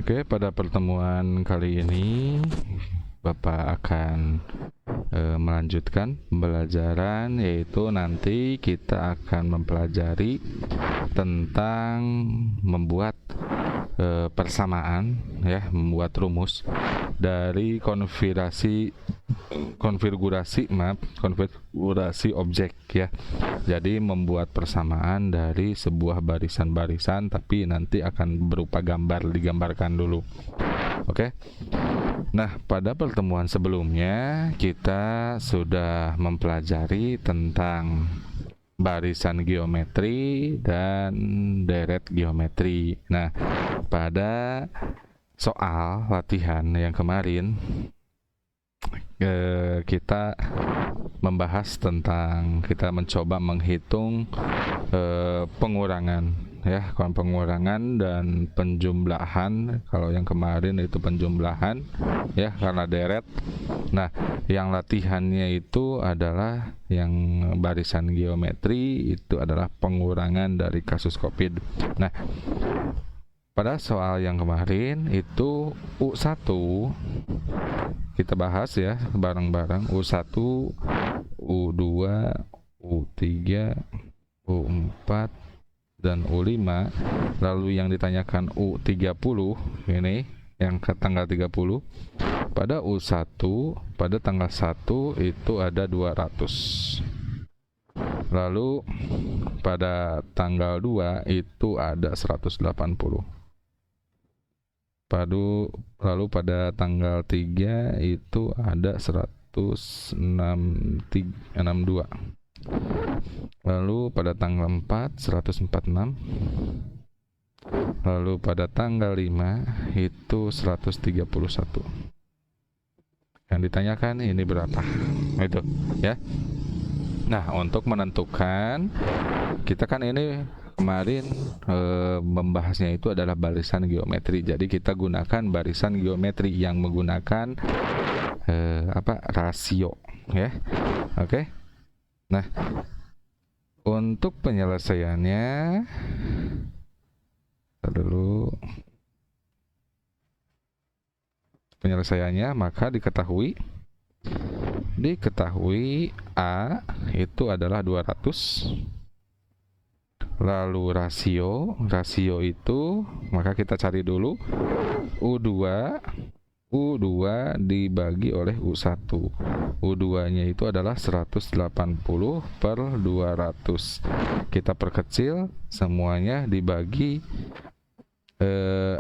Oke, pada pertemuan kali ini Bapak akan melanjutkan pembelajaran, yaitu nanti kita akan mempelajari tentang membuat persamaan, ya, membuat rumus dari konfigurasi objek, ya. Jadi membuat persamaan dari sebuah barisan-barisan, tapi nanti akan berupa gambar, digambarkan dulu. Oke. Nah, pada pertemuan sebelumnya kita sudah mempelajari tentang barisan geometri dan deret geometri. Nah, pada soal latihan yang kemarin kita membahas tentang, kita mencoba menghitung pengurangan, ya, pengurangan dan penjumlahan. Kalau yang kemarin itu penjumlahan, ya, karena deret. Nah, yang latihannya itu adalah yang barisan geometri, itu adalah pengurangan dari kasus COVID. Nah, pada soal yang kemarin itu U1 kita bahas, ya, bareng-bareng. U1, U2, U3, U4 dan U5. Lalu yang ditanyakan U30, ini yang ke tanggal 30. Pada U1 pada tanggal 1 itu ada 200. Lalu pada tanggal 2 itu ada 180. Lalu pada tanggal 3 itu ada 162. Lalu pada tanggal 4 146. Lalu pada tanggal 5 itu 131. Yang ditanyakan ini berapa? Itu, ya. Nah, untuk menentukan, kita kan ini kemarin membahasnya itu adalah barisan geometri. Jadi kita gunakan barisan geometri yang menggunakan rasio, ya. Oke. Nah, untuk penyelesaiannya maka diketahui A itu adalah 200. Lalu rasio itu, maka kita cari dulu U2 dibagi oleh U1. U2 nya itu adalah 180 per 200. Kita perkecil, semuanya dibagi 2,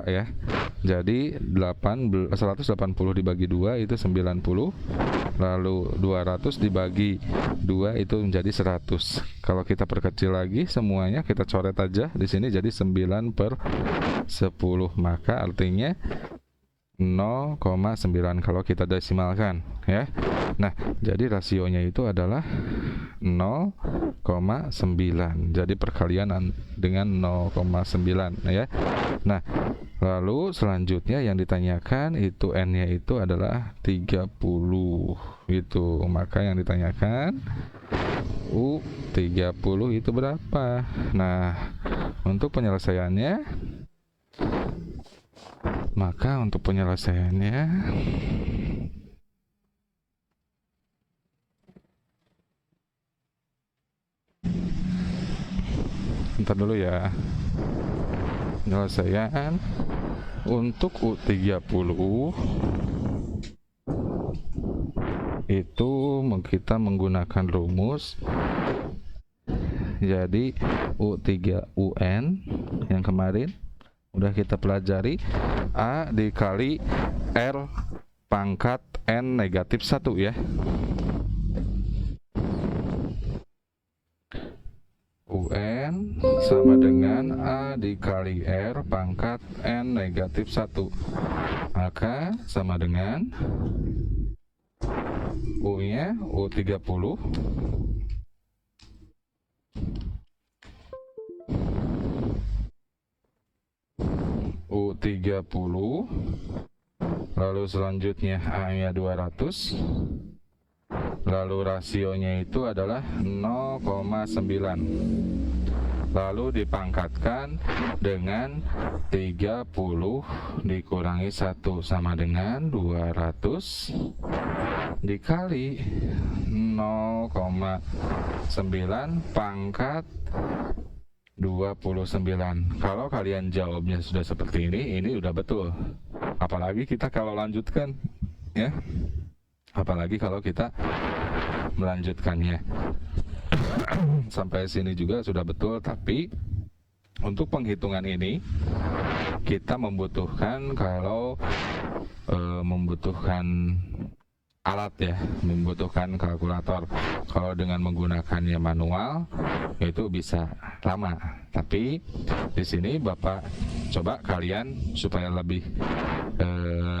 ya. Jadi 180 dibagi 2 itu 90. Lalu 200 dibagi 2 itu menjadi 100. Kalau kita perkecil lagi, semuanya kita coret aja di sini jadi 9 per 10. Maka artinya 0,9 kalau kita desimalkan, ya. Nah, jadi rasionya itu adalah 0,9. Jadi perkalian dengan 0,9, ya. Nah, lalu selanjutnya yang ditanyakan itu N-nya itu adalah 30. Itu, maka yang ditanyakan U30 itu berapa? Nah, untuk penyelesaiannya, bentar dulu, ya. Penyelesaian untuk U30 itu kita menggunakan rumus. Jadi U3UN yang kemarin udah kita pelajari, A dikali R pangkat N negatif 1, ya. UN sama dengan A dikali R pangkat N negatif 1. Maka sama dengan U nya U30 lalu selanjutnya A nya 200. Lalu rasionya itu adalah 0,9. lalu dipangkatkan dengan 30 dikurangi 1 sama dengan 200 dikali 0,9 pangkat 29. Kalau kalian jawabnya sudah seperti ini udah betul. Apalagi kita kalau lanjutkan, ya. Apalagi kalau kita melanjutkannya. Sampai sini juga sudah betul, tapi untuk penghitungan ini kita membutuhkan membutuhkan alat, ya, membutuhkan kalkulator. Kalau dengan menggunakannya manual itu bisa lama, tapi di sini Bapak coba kalian supaya lebih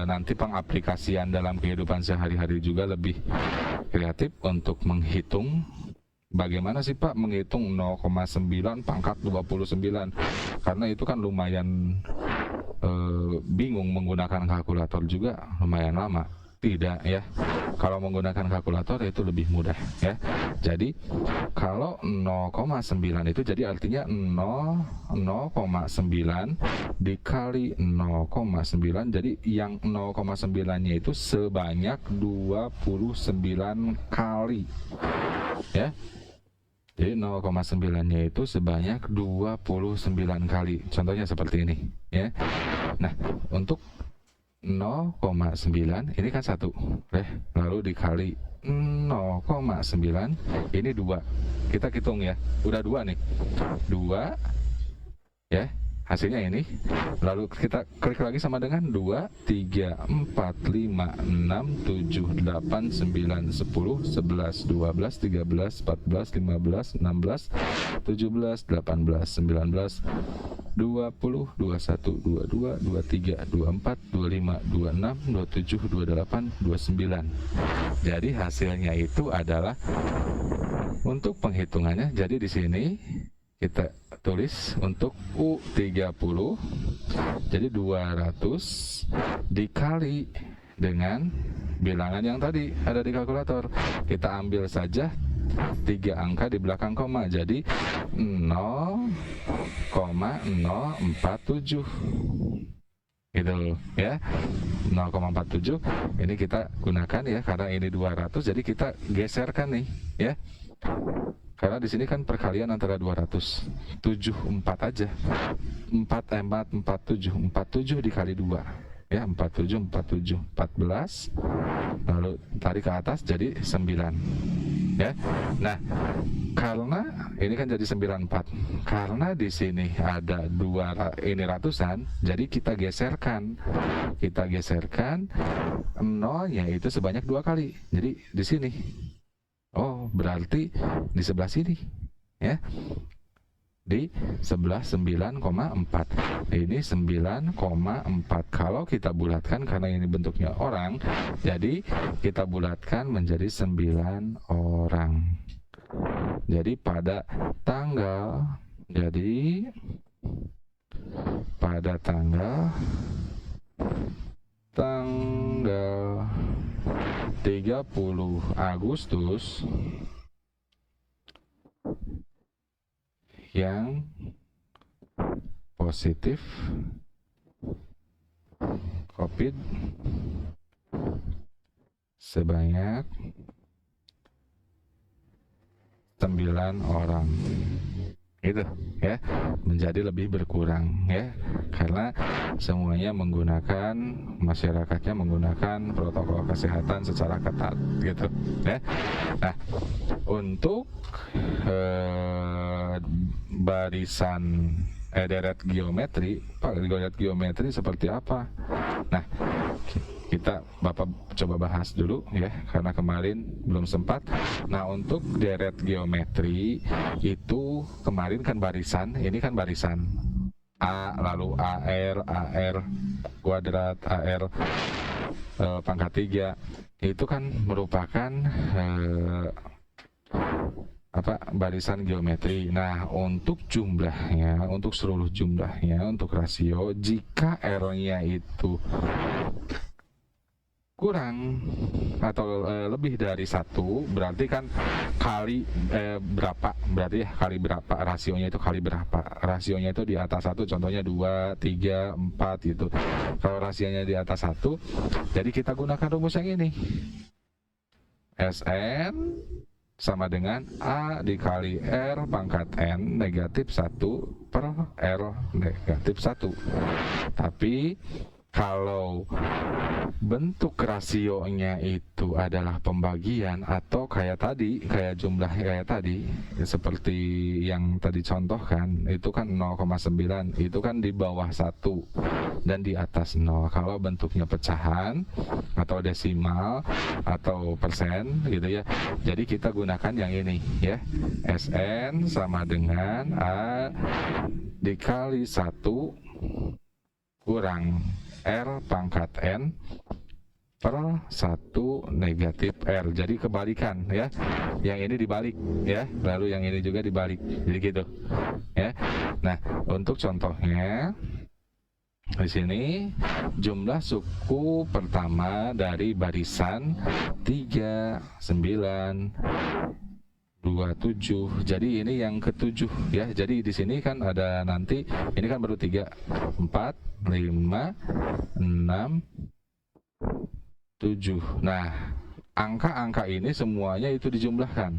nanti pengaplikasian dalam kehidupan sehari-hari juga lebih kreatif untuk menghitung. Bagaimana sih Pak menghitung 0,9 pangkat 29? Karena itu kan lumayan bingung, menggunakan kalkulator juga lumayan lama. Tidak, ya. Kalau menggunakan kalkulator itu lebih mudah, ya. Jadi kalau 0,9 itu jadi artinya 0,9 dikali 0,9, jadi yang 0,9-nya itu sebanyak 29 kali, ya. Jadi 0,9-nya itu sebanyak 29 kali. Contohnya seperti ini, ya. Nah, untuk 0,9 ini kan 1, lalu dikali 0,9 ini 2. Kita hitung, ya, udah 2 nih, 2, ya, hasilnya ini. Lalu kita klik lagi sama dengan 2, 3, 4, 5, 6, 7, 8, 9, 10, 11, 12, 13, 14, 15, 16, 17, 18, 19, 20, 21, 22, 23, 24, 25, 26, 27, 28, 29. Jadi hasilnya itu adalah untuk penghitungannya. Jadi di sini kita tulis untuk U30, jadi 200 dikali dengan bilangan yang tadi ada di kalkulator. Kita ambil saja 3 angka di belakang koma, jadi 0,047 gitu, ya. 0,47 ini kita gunakan, ya, karena ini 200, jadi kita geserkan nih, ya. Karena di sini kan perkalian antara 200, 74 aja. 47 dikali 2, ya, 47, 14, lalu tarik ke atas jadi 9, ya. Nah, karena ini kan jadi 94, karena di sini ada ini ratusan, jadi kita geserkan 0-nya itu sebanyak 2 kali. Jadi di sini, oh, berarti di sebelah sini, ya, di sebelah 9,4. Ini 9,4. Kalau kita bulatkan, karena ini bentuknya orang, jadi kita bulatkan menjadi 9 orang. Jadi pada tanggal 30 Agustus yang positif COVID sebanyak 9 orang. Gitu, ya, menjadi lebih berkurang, ya, karena semuanya masyarakatnya menggunakan protokol kesehatan secara ketat, gitu, ya. Nah, untuk barisan deret geometri, deret geometri seperti apa? Nah, Bapak coba bahas dulu, ya, karena kemarin belum sempat. Nah, untuk deret geometri itu kemarin kan barisan, ini kan barisan A, lalu AR kuadrat, AR pangkat 3, itu kan merupakan barisan geometri. Nah, untuk jumlahnya, untuk seluruh jumlahnya, untuk rasio, jika R-nya itu kurang atau lebih dari satu, berarti kan kali berapa, berarti ya kali berapa, rasionya itu kali berapa, rasionya itu di atas satu, contohnya 2, 3, 4 gitu. Kalau rasionya di atas satu, jadi kita gunakan rumus yang ini, Sn sama dengan A dikali R pangkat N negatif 1 per R negatif 1. Tapi kalau bentuk rasionya itu adalah pembagian atau kayak tadi, kayak jumlah kayak tadi, seperti yang tadi contohkan, itu kan 0,9, itu kan di bawah 1 dan di atas 0. Kalau bentuknya pecahan atau desimal atau persen gitu ya, jadi kita gunakan yang ini ya, Sn sama dengan A dikali 1 kurang R pangkat N per 1 negatif R. Jadi kebalikan ya, yang ini dibalik ya, lalu yang ini juga dibalik, jadi gitu ya. Nah, untuk contohnya di sini jumlah suku pertama dari barisan 3, 9, 27. Jadi ini yang ketujuh ya. Jadi di sini kan ada nanti, ini kan baru 3, 4, 5, 6, 7. Nah, angka-angka ini semuanya itu dijumlahkan.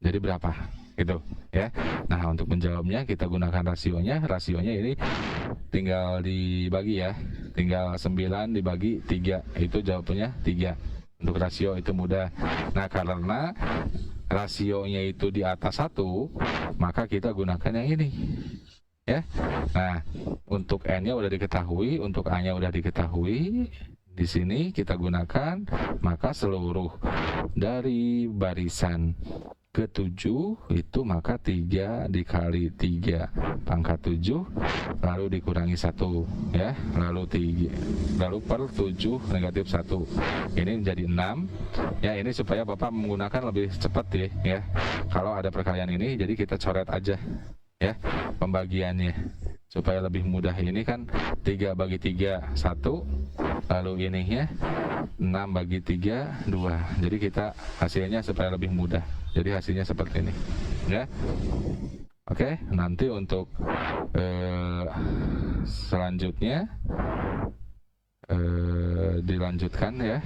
Jadi berapa? Gitu ya. Nah, untuk menjawabnya kita gunakan rasionya. Rasionya ini tinggal dibagi ya. Tinggal 9 dibagi 3. Itu jawabannya 3. Untuk rasio itu mudah. Nah, karena rasionya itu di atas 1, maka kita gunakan yang ini ya. Nah, untuk N-nya udah diketahui, untuk A-nya udah diketahui. Di sini kita gunakan, maka seluruh dari barisan ke-7 itu maka 3 dikali 3 pangkat 7 lalu dikurangi 1 ya, lalu 3 lalu per 7 negatif 1, ini menjadi 6 ya. Ini supaya Bapak menggunakan lebih cepat ya. Kalau ada perkalian ini, jadi kita coret aja ya pembagiannya supaya lebih mudah. Ini kan 3 bagi 3 1, lalu ini ya 6 bagi 3 2. Jadi kita hasilnya supaya lebih mudah, jadi hasilnya seperti ini ya. Oke, nanti untuk selanjutnya dilanjutkan ya.